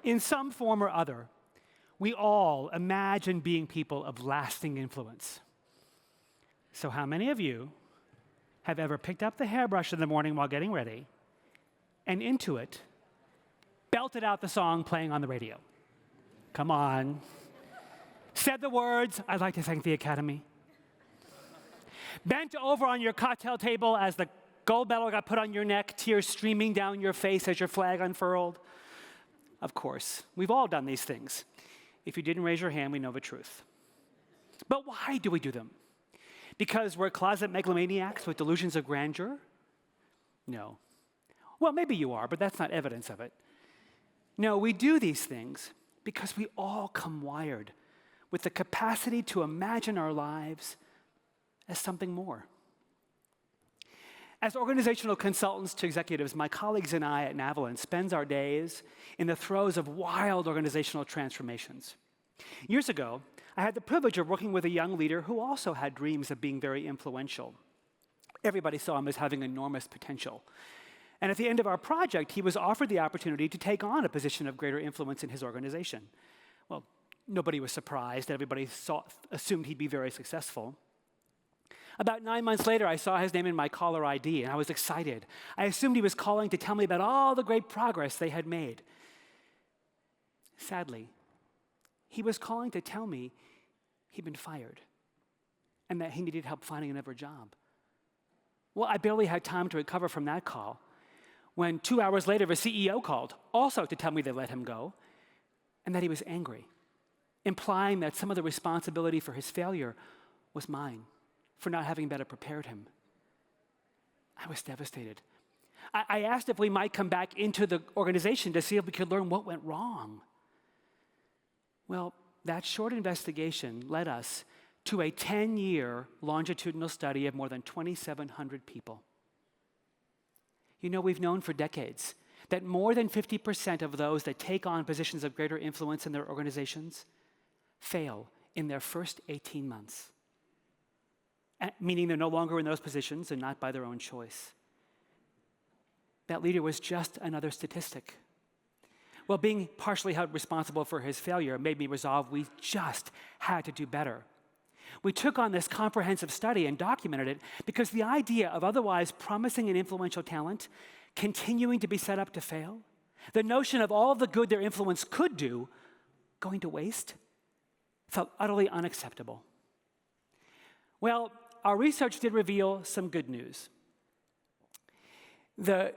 In some form or other, we all imagine being people of lasting influence. So how many of you have ever picked up the hairbrush in the morning while getting ready and into it, belted out the song playing on the radio? Come on. Said the words, "I'd like to thank the Academy." Bent over on your cocktail table as the gold medal got put on your neck, tears streaming down your face as your flag unfurled. Of course, we've all done these things. If you didn't raise your hand, we know the truth. But why do we do them? Because we're closet megalomaniacs with delusions of grandeur? No. Well, maybe you are, but that's not evidence of it. No, we do these things because we all come wired with the capacity to imagine our lives as something more. As organizational consultants to executives, my colleagues and I at Navalin spend our days in the throes of wild organizational transformations. Years ago, I had the privilege of working with a young leader who also had dreams of being very influential. Everybody saw him as having enormous potential. And at the end of our project, he was offered the opportunity to take on a position of greater influence in his organization. Well, nobody was surprised. Everybody assumed he'd be very successful. About 9 months later, I saw his name in my caller ID, and I was excited. I assumed he was calling to tell me about all the great progress they had made. Sadly, he was calling to tell me he'd been fired and that he needed help finding another job. Well, I barely had time to recover from that call when 2 hours later, the CEO called, also to tell me they let him go, and that he was angry, implying that some of the responsibility for his failure was mine, for not having better prepared him. I was devastated. I asked if we might come back into the organization to see if we could learn what went wrong. Well, that short investigation led us to a 10-year longitudinal study of more than 2,700 people. You know, we've known for decades that more than 50% of those that take on positions of greater influence in their organizations fail in their first 18 months. Meaning they're no longer in those positions and not by their own choice. That leader was just another statistic. Well, being partially held responsible for his failure made me resolve we just had to do better. We took on this comprehensive study and documented it because the idea of otherwise promising and influential talent continuing to be set up to fail, the notion of all the good their influence could do going to waste, felt utterly unacceptable. Well, our research did reveal some good news. The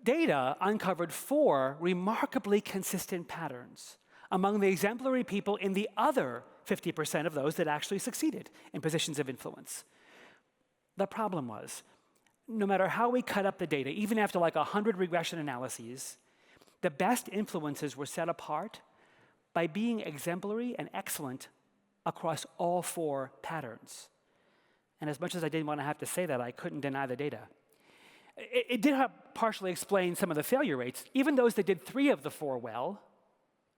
data uncovered 4 remarkably consistent patterns among the exemplary people in the other 50% of those that actually succeeded in positions of influence. The problem was, no matter how we cut up the data, even after like 100 regression analyses, the best influences were set apart by being exemplary and excellent across all 4 patterns. And as much as I didn't want to have to say that, I couldn't deny the data. It did partially explain some of the failure rates. Even those that did 3 of the 4 well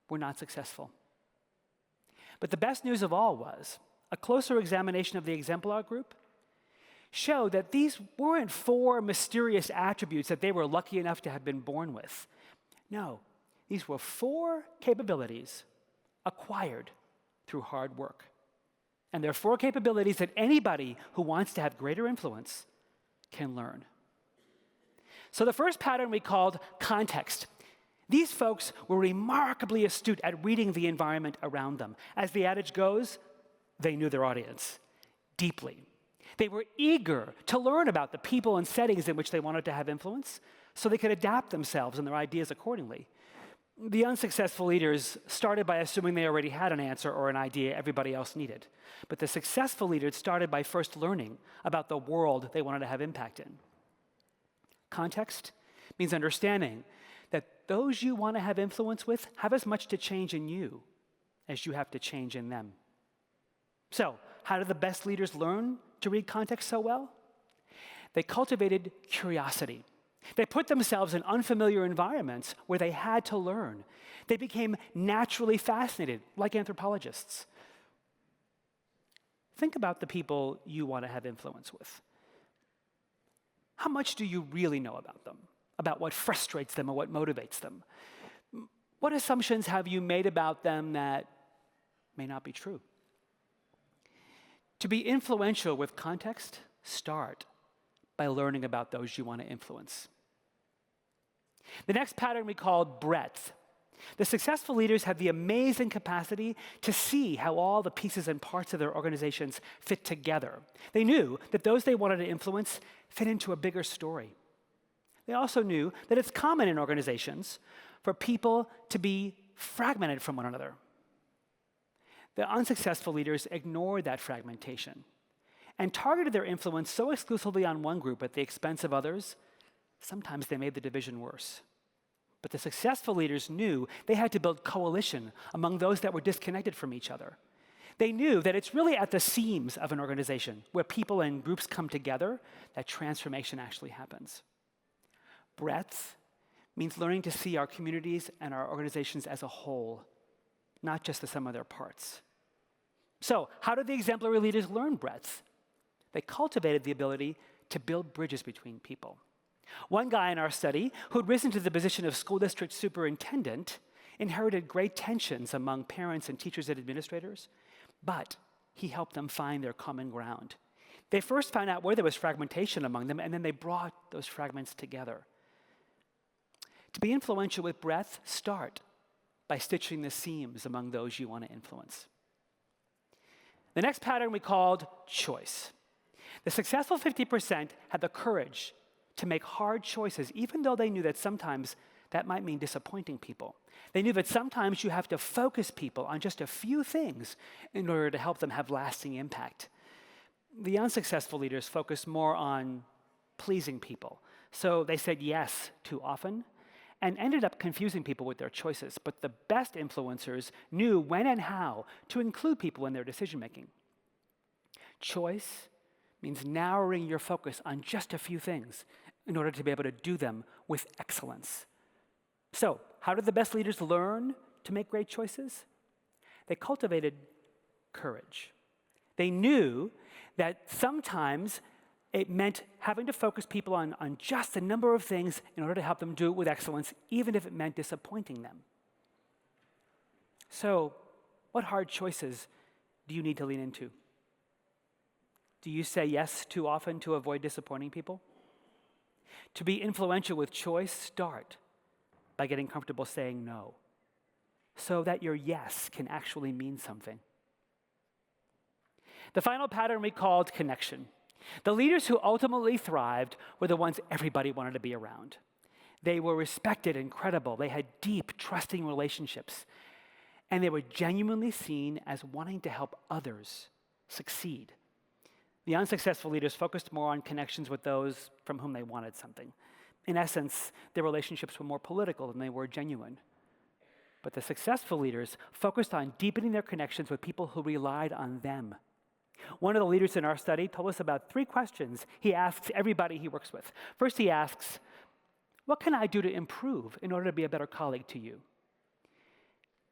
were not successful. But the best news of all was a closer examination of the exemplar group showed that these weren't 4 mysterious attributes that they were lucky enough to have been born with. No, these were 4 capabilities acquired through hard work. And there are 4 capabilities that anybody who wants to have greater influence can learn. So the first pattern we called context. These folks were remarkably astute at reading the environment around them. As the adage goes, they knew their audience deeply. They were eager to learn about the people and settings in which they wanted to have influence so they could adapt themselves and their ideas accordingly. The unsuccessful leaders started by assuming they already had an answer or an idea everybody else needed. But the successful leaders started by first learning about the world they wanted to have impact in. Context means understanding that those you want to have influence with have as much to change in you as you have to change in them. So, how did the best leaders learn to read context so well? They cultivated curiosity. They put themselves in unfamiliar environments where they had to learn. They became naturally fascinated, like anthropologists. Think about the people you want to have influence with. How much do you really know about them? About what frustrates them or what motivates them? What assumptions have you made about them that may not be true? To be influential with context, start by learning about those you want to influence. The next pattern we called breadth. The successful leaders had the amazing capacity to see how all the pieces and parts of their organizations fit together. They knew that those they wanted to influence fit into a bigger story. They also knew that it's common in organizations for people to be fragmented from one another. The unsuccessful leaders ignored that fragmentation and targeted their influence so exclusively on one group at the expense of others, sometimes they made the division worse. But the successful leaders knew they had to build coalition among those that were disconnected from each other. They knew that it's really at the seams of an organization where people and groups come together that transformation actually happens. Breadth means learning to see our communities and our organizations as a whole, not just the sum of their parts. So, how did the exemplary leaders learn breadth? They cultivated the ability to build bridges between people. One guy in our study, who had risen to the position of school district superintendent, inherited great tensions among parents and teachers and administrators, but he helped them find their common ground. They first found out where there was fragmentation among them, and then they brought those fragments together. To be influential with breadth, start by stitching the seams among those you want to influence. The next pattern we called choice. The successful 50% had the courage to make hard choices, even though they knew that sometimes that might mean disappointing people. They knew that sometimes you have to focus people on just a few things in order to help them have lasting impact. The unsuccessful leaders focused more on pleasing people. So they said yes too often and ended up confusing people with their choices. But the best influencers knew when and how to include people in their decision-making. Choice means narrowing your focus on just a few things in order to be able to do them with excellence. So, how did the best leaders learn to make great choices? They cultivated courage. They knew that sometimes it meant having to focus people on just a number of things in order to help them do it with excellence, even if it meant disappointing them. So, what hard choices do you need to lean into? Do you say yes too often to avoid disappointing people? To be influential with choice, start by getting comfortable saying no, so that your yes can actually mean something. The final pattern we called connection. The leaders who ultimately thrived were the ones everybody wanted to be around. They were respected and credible. They had deep, trusting relationships. And they were genuinely seen as wanting to help others succeed. The unsuccessful leaders focused more on connections with those from whom they wanted something. In essence, their relationships were more political than they were genuine. But the successful leaders focused on deepening their connections with people who relied on them. One of the leaders in our study told us about 3 questions he asks everybody he works with. First, he asks, what can I do to improve in order to be a better colleague to you?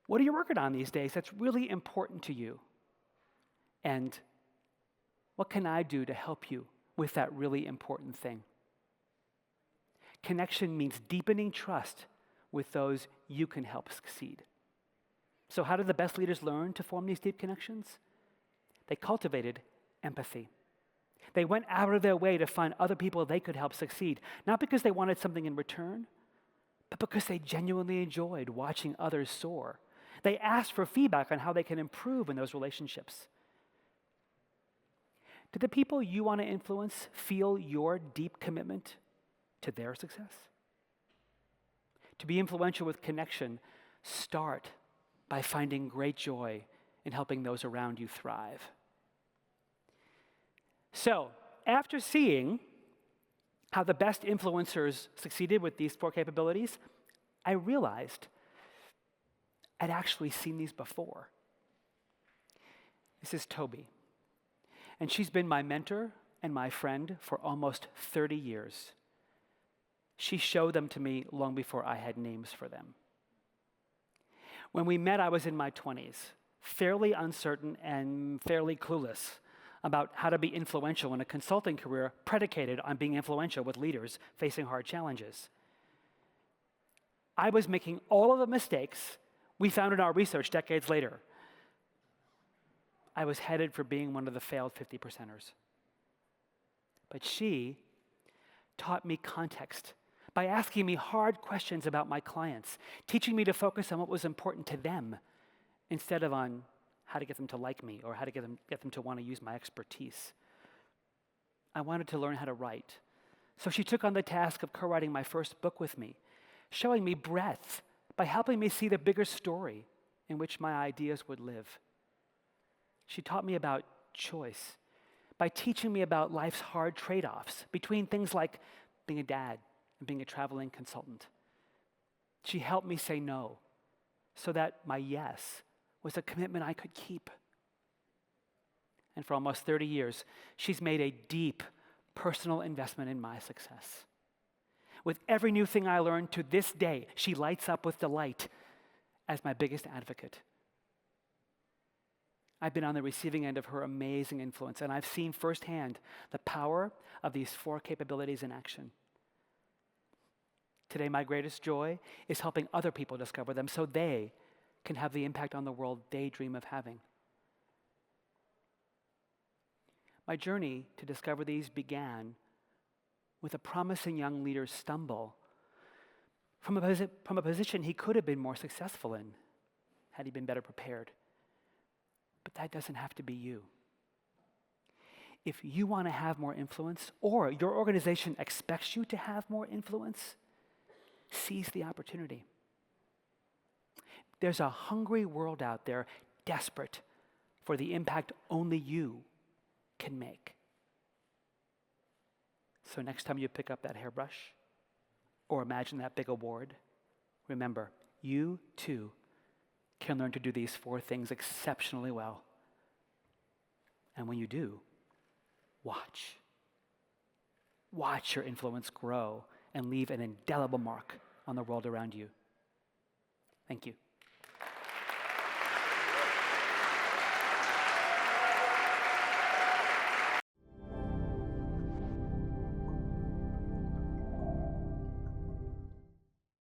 What are you working on these days that's really important to you? And what can I do to help you with that really important thing? Connection means deepening trust with those you can help succeed. So how did the best leaders learn to form these deep connections? They cultivated empathy. They went out of their way to find other people they could help succeed, not because they wanted something in return, but because they genuinely enjoyed watching others soar. They asked for feedback on how they can improve in those relationships. Do the people you want to influence feel your deep commitment to their success? To be influential with connection, start by finding great joy in helping those around you thrive. So, after seeing how the best influencers succeeded with these 4 capabilities, I realized I'd actually seen these before. This is Toby. And she's been my mentor and my friend for almost 30 years. She showed them to me long before I had names for them. When we met, I was in my 20s, fairly uncertain and fairly clueless about how to be influential in a consulting career predicated on being influential with leaders facing hard challenges. I was making all of the mistakes we found in our research decades later. I was headed for being one of the failed 50%ers. But she taught me context by asking me hard questions about my clients, teaching me to focus on what was important to them instead of on how to get them to like me or how to get them to want to use my expertise. I wanted to learn how to write. So she took on the task of co-writing my first book with me, showing me breadth by helping me see the bigger story in which my ideas would live. She taught me about choice by teaching me about life's hard trade-offs between things like being a dad and being a traveling consultant. She helped me say no so that my yes was a commitment I could keep. And for almost 30 years, she's made a deep personal investment in my success. With every new thing I learned to this day, she lights up with delight as my biggest advocate. I've been on the receiving end of her amazing influence, and I've seen firsthand the power of these 4 capabilities in action. Today, my greatest joy is helping other people discover them so they can have the impact on the world they dream of having. My journey to discover these began with a promising young leader's stumble from a position he could have been more successful in had he been better prepared. But that doesn't have to be you. If you want to have more influence, or your organization expects you to have more influence, seize the opportunity. There's a hungry world out there desperate for the impact only you can make. So next time you pick up that hairbrush or imagine that big award, remember, you too can learn to do these 4 things exceptionally well. And when you do, watch. Watch your influence grow and leave an indelible mark on the world around you. Thank you.